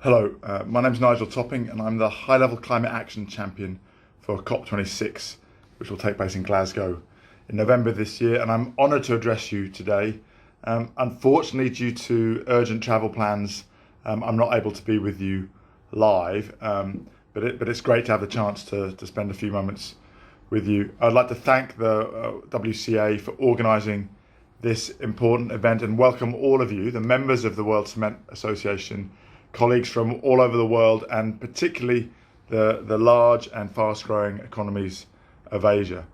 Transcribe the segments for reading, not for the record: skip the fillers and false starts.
Hello, my name is Nigel Topping and I'm the High Level Climate Action Champion for COP26, which will take place in Glasgow in November this year. And I'm honoured to address you today. Unfortunately, due to urgent travel plans, I'm not able to be with you live, but it's great to have the chance to spend a few moments with you. I'd like to thank the WCA for organising this important event and welcome all of you, the members of the World Cement Association, colleagues from all over the world, and particularly the large and fast-growing economies of Asia.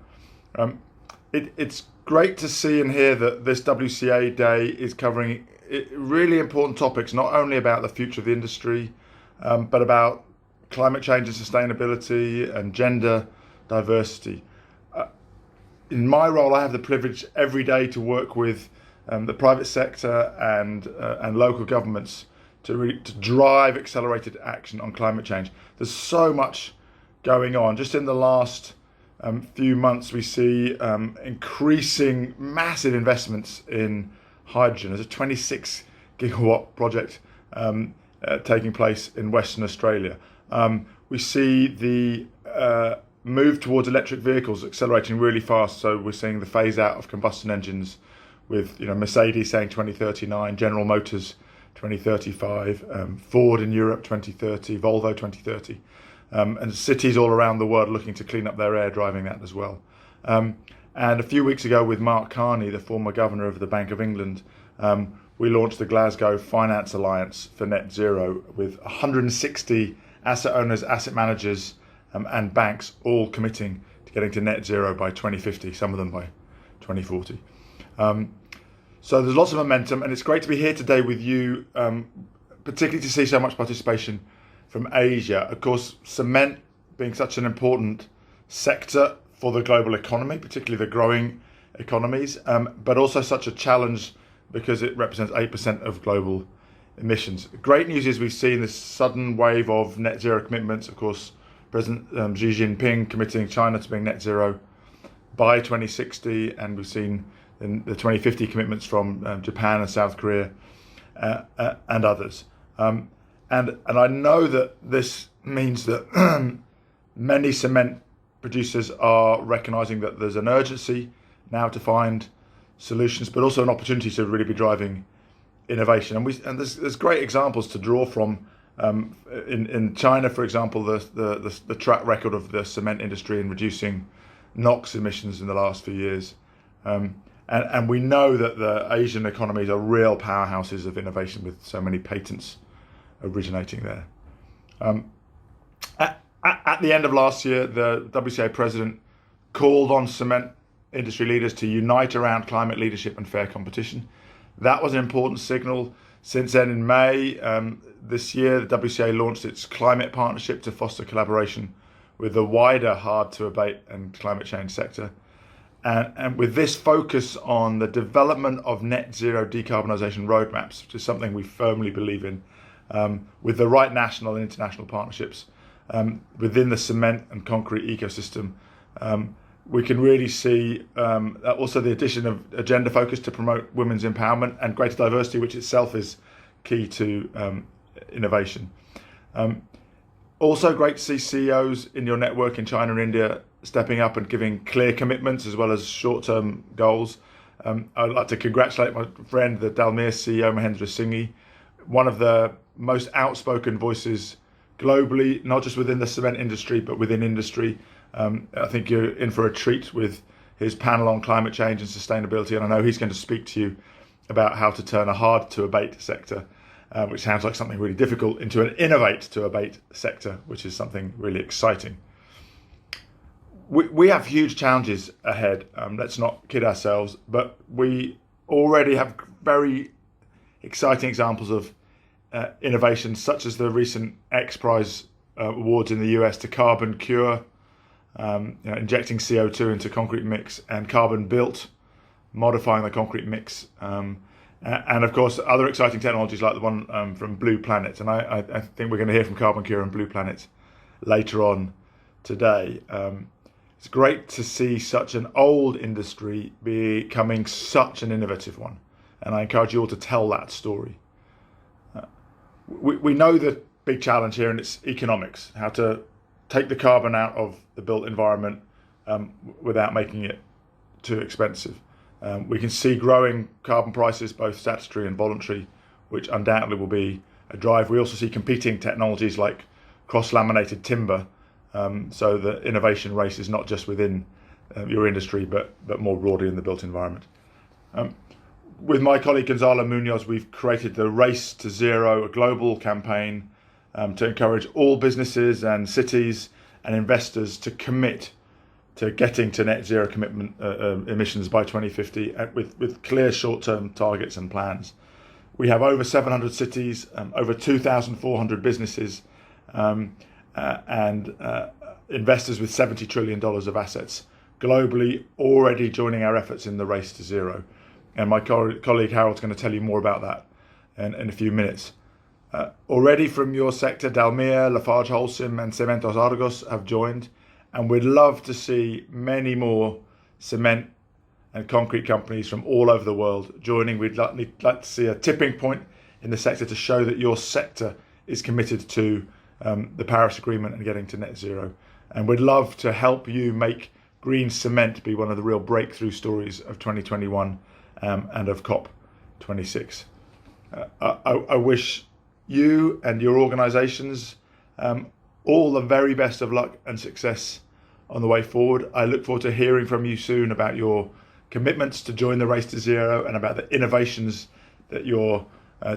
It's great to see and hear that this WCA Day is covering really important topics, not only about the future of the industry, but about climate change and sustainability and gender diversity. In my role, I have the privilege every day to work with the private sector and local governments to drive accelerated action on climate change. There's so much going on. Just in the last few months, we see increasing massive investments in hydrogen. There's a 26 gigawatt project taking place in Western Australia. We see the move towards electric vehicles accelerating really fast. So we're seeing the phase out of combustion engines with Mercedes saying 2039, General Motors 2035, Ford in Europe 2030, Volvo 2030, and cities all around the world looking to clean up their air, driving that as well. And a few weeks ago with Mark Carney, the former governor of the Bank of England, we launched the Glasgow Finance Alliance for Net Zero with 160 asset owners, asset managers and banks all committing to getting to net zero by 2050, some of them by 2040. So there's lots of momentum, and it's great to be here today with you, particularly to see so much participation from Asia. Of course, cement being such an important sector for the global economy, particularly the growing economies, but also such a challenge because it represents 8% of global emissions. Great news is we've seen this sudden wave of net zero commitments. Of course, President Xi Jinping committing China to being net zero by 2060, and we've seen in the 2050 commitments from Japan and South Korea and others. And I know that this means that many cement producers are recognising that there's an urgency now to find solutions, but also an opportunity to really be driving innovation. And there's great examples to draw from. In China, for example, the track record of the cement industry in reducing NOx emissions in the last few years. And we know that the Asian economies are real powerhouses of innovation with so many patents originating there. At the end of last year, the WCA president called on cement industry leaders to unite around climate leadership and fair competition. That was an important signal. Since then, in May this year, the WCA launched its climate partnership to foster collaboration with the wider hard-to-abate and climate change sector. And with this focus on the development of net zero decarbonisation roadmaps, which is something we firmly believe in, with the right national and international partnerships within the cement and concrete ecosystem, we can really see also the addition of a gender focus to promote women's empowerment and greater diversity, which itself is key to innovation. Also great to see CEOs in your network in China and India stepping up and giving clear commitments as well as short-term goals. I'd like to congratulate my friend, the Dalmir CEO, Mahendra Singhi, one of the most outspoken voices globally, not just within the cement industry, but within industry. I think you're in for a treat with his panel on climate change and sustainability, and I know he's going to speak to you about how to turn a hard-to-abate sector, which sounds like something really difficult, into an innovate-to-abate sector, which is something really exciting. We have huge challenges ahead, let's not kid ourselves, but we already have very exciting examples of innovations, such as the recent X Prize awards in the US to Carbon Cure, injecting CO2 into concrete mix, and Carbon Built, modifying the concrete mix, and of course other exciting technologies like the one from Blue Planet. And I think we're going to hear from Carbon Cure and Blue Planet later on today. It's great to see such an old industry becoming such an innovative one, and I encourage you all to tell that story. We know that big challenge here, and it's economics. How to take the carbon out of the built environment without making it too expensive. We can see growing carbon prices, both statutory and voluntary, which undoubtedly will be a drive. We also see competing technologies like cross-laminated timber, so the innovation race is not just within your industry, but more broadly in the built environment. With my colleague Gonzalo Munoz, we've created the Race to Zero, a global campaign to encourage all businesses and cities and investors to commit to getting to net zero commitment emissions by 2050 with clear short-term targets and plans. We have over 700 cities, over 2,400 businesses, and investors with $70 trillion of assets globally already joining our efforts in the Race to Zero. And my colleague Harold's going to tell you more about that in a few minutes. Already from your sector, Dalmia, Lafarge Holcim and Cementos Argos have joined, and we'd love to see many more cement and concrete companies from all over the world joining. We'd like to see a tipping point in the sector to show that your sector is committed to the Paris Agreement and getting to net zero. And we'd love to help you make green cement be one of the real breakthrough stories of 2021 and of COP26. I wish you and your organisations all the very best of luck and success on the way forward. I look forward to hearing from you soon about your commitments to join the Race to Zero and about the innovations that your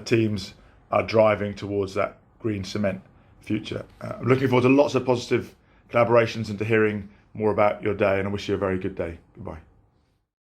teams are driving towards that green cement future. I'm looking forward to lots of positive collaborations and to hearing more about your day, and I wish you a very good day. Goodbye.